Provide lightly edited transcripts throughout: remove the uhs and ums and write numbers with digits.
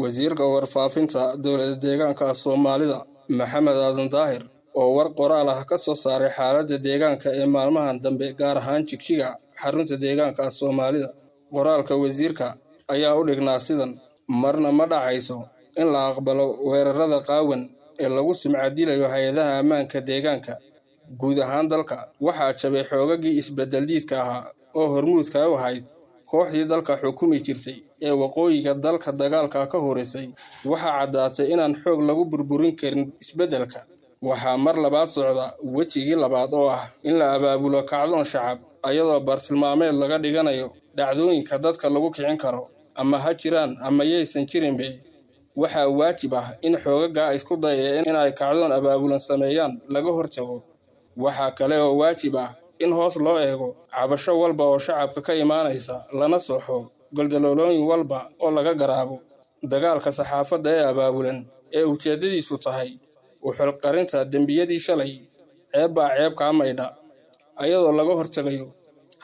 Wasiirka Warfaafinta Dowladda Deegaanka Soomaalida Maxamed Aadan Daahir oo war qoraal ah ka soo saaray xaaladda deegaanka ee maalmahan dambe gaar ahaan Jigjiga xarunta deegaanka Soomaalida. Qoraalka wasiirka ayaa u dhignaa sidan: marna ma dhacayso in la aqbalo weerarada qaawan ee lagu sumcadilayo hay'adaha ammaanka deegaanka. Guud ahaan dalka waxaa jabay xoogagii isbeddeldiidka ahaa oo hormuudka u ahayd kooxdii dalka xukumi jirtay ee waqooyiga dalka dagaalka ka horeysay. Waxaa caddaatay inaan xoog lagu burburin karin isbeddelka. Waxaa mar labaad socda wejigii labaad oo ah in la abaabulo kacdoon shacab iyadoo bartilmaameed laga dhiganayo dhacdooyinka dadka lagu kicin karo ama ha jiraan ama yaysan jirinbe. Waxaa waajib ah in xoogaga isku dayeen in ay kacdoon abaabulan sameeyaan laga hortago. Waxaa kale oo waajib ah in hoos loo eego cabasho walba oo shacabka ka imaanaysa lana soxo goldaloolooyin walba oo laga garaabo. Dagaalka saxaafadda ee abaabulan ee ujeedadiisu tahay u xilqarinta dembiyadii shalay ceeb baa ceeb ka maydha ayadoo laga hortagayo.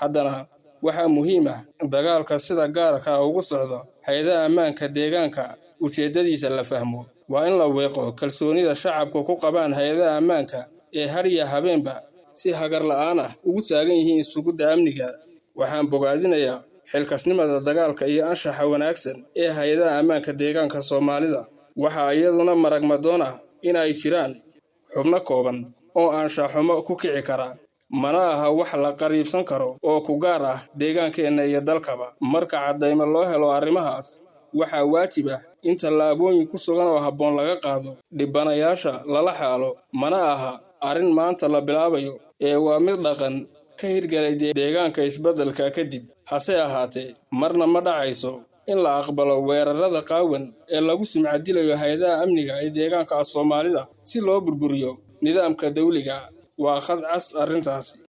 Haddana waxaa muhiim ah dagaalka sida gaarka ah ugu socda hay'adaha ammaanka deegaanka ujeedadiisa la fahmo. Waa in la weeqo kalsoonida shacabku ku qabaan hay'adaha ammaanka ee har iyo habeenba si hagar la'aan ah ugu taagan yihiin sugidda amniga. Waxaan bogaadinayaa xilkasnimada dagaalka iyo anshaxa wanaagsan ee hay'adaha ammaanka deegaanka Soomaalida. Waxaa iyaduna maragmadoon ah in ay jiraan xubno kooban oo anshax xumo ku kici kara, mana aha wax la qariibsan karo oo ku gaar ah deegaankeena iyo dalkaba. Marka caddaymo loo helo arrimahaas, waxaa waajib ah in tallaabooyin ku sugan oo habboon laga qaado dhibanayaasha lala xaalo. Mana aha arrin maanta la bilaabayo ee waa mid dhaqan ka hirgalay deegaanka isbeddelka kadib. Hase ahaatee, marna ma dhacayso in la aqbalo weerarada qaawan ee lagu sumcadilayo hay'adaha amniga ee deegaanka Soomaalida si loo burburiyo nidaamka dawliga. Waa khad cas arrintaasi.